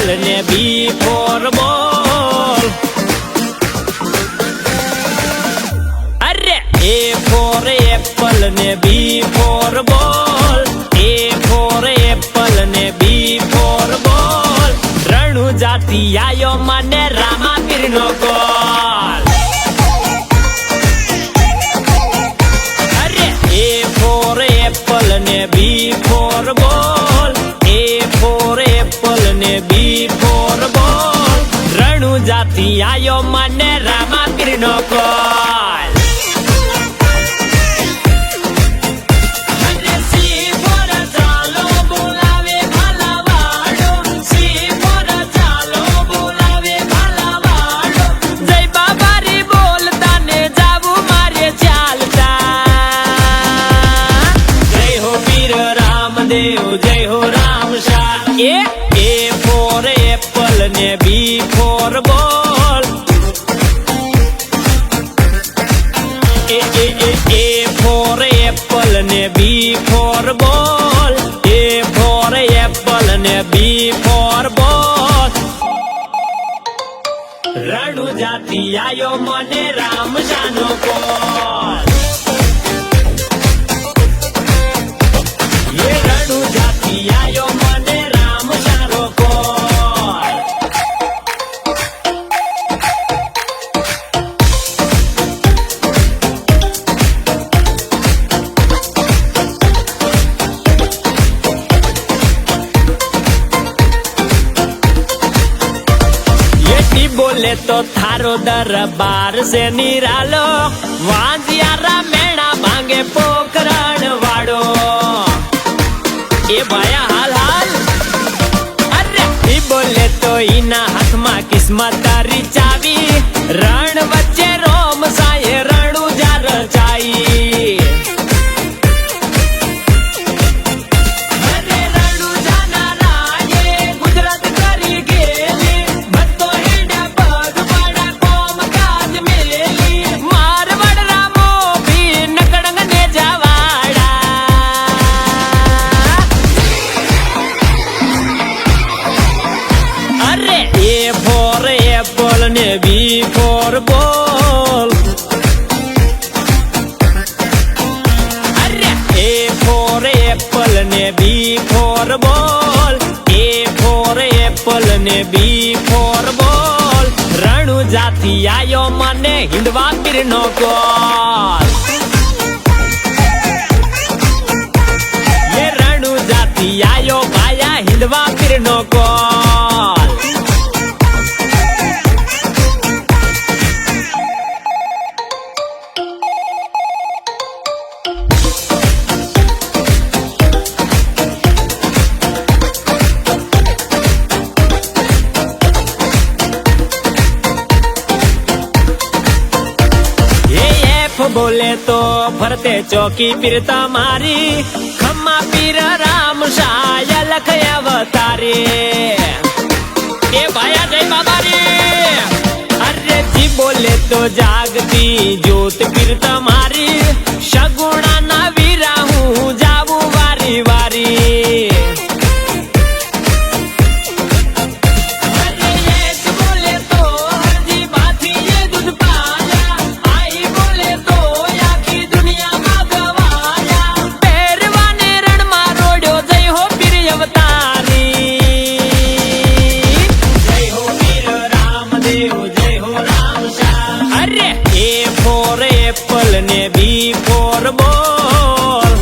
Apple ને બી four બોલ. અરે એ ફોર એપલ ને બી ફોર બોલ. એ ફોર એપલ ને બી ફોર બોલ. રણુ જાતિ આયો મને રામાપીર નો કોલ. અરે એ ફોર એપલ ને બી ફોર બોલ. એ ફોર એપલ ને બી ફોર બોલ. રણુ જાતિ આયો મને રામાપીર નો કોલ. જય હો રામ શાહ. એ ફોર એપલ ને બી ફોર બોલ. એ ફોર એપલ ને બી ફોર બોલ. એ ફોર એપલ ને બી ફોર બોલ. રણુ જાતિ આયો મને રામ શાહ નો કોલ. આયો મને રામ શાહ કોલ. એટી બોલે તો થારો દરબાર સે નિરાલો. વાંજિયારા મેણા ભાંગે પોખરણ વાળો. એ ભાયા હાલ હાલ. અરે ઈ બોલે તો ઈના હાથમાં કિસ્મત તારી ચાવી. રણ વચ્ચે રોમ સાયે રણુ જા રચાઈ. અરે રણુ જાના રાયે ગુજરાત કરી ગેલી. ભક્તો હેડા પગ પાડા કોમ કાજ મેલી. મારવાડ રામો ભી નકડંગ ને જવાડા. અરે એ ફોર એપલ ને બી ફોર બોલ. અરે એ ફોર એપલ ને બી ફોર બોલ. એ ફોર એપલ ને બી ફોર બોલ. રણુ જાતિ આયો મને હિંદવા પીર નો કોલ. એ રણુ જાતિ આયો ભાયા હિંદવા પીર નો કોલ. બોલે તો ફરતે ચોકી પીર તમારી. ખમ્મા પીર રામ શાહ લખ અવતારે. એ ભાયા જય બાબા રે. અરે જી બોલે તો જાગતી જ્યોત પીર તમારી. સગુણા ના વીરા હું જાવું વારી વારી. એપલ ને બી ફોર બોલ.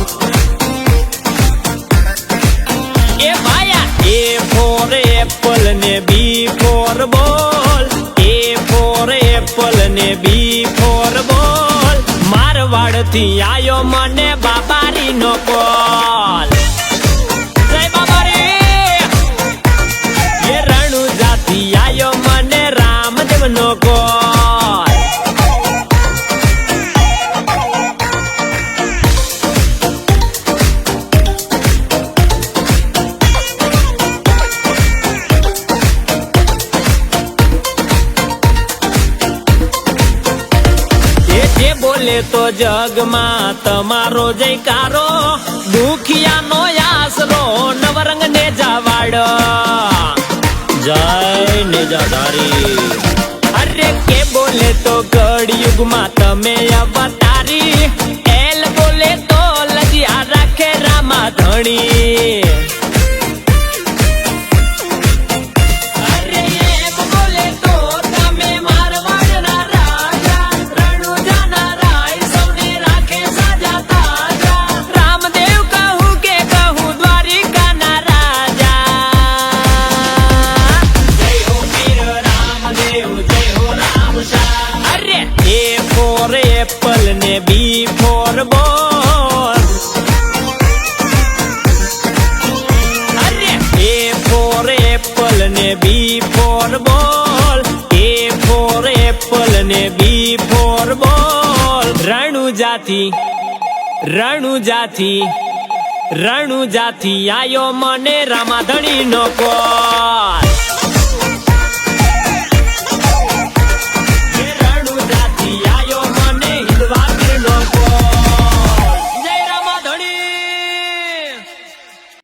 એ ભાયા એ ફોર એપલ ને બી ફોર બોલ. એ ફોર એપલ ને બી ફોર બોલ. મારવાડ થી આયો મને બાબારી નો કોલ. જય બાબારી. એ રણુ જાતિ આયો મને રામદેવ નો કોલ. બોલે તો જગમાં તમારો જયકારો. દુખિયાનો આસરો નવરંગ ને જવાડો. જય નિજાધારી અરે કે બોલે તો કળિયુગ માં તમે અવતારી એલ બોલે તો લજિયા રાખે રામા ધણી એપલ ને બી ફોર બોલ અરે એ ફોર એપલ ને બી ફોર બોલ એ ફોર એપલ ને બી ફોર બોલ રણુજાથી આયો મને રામાધણી નો કોલ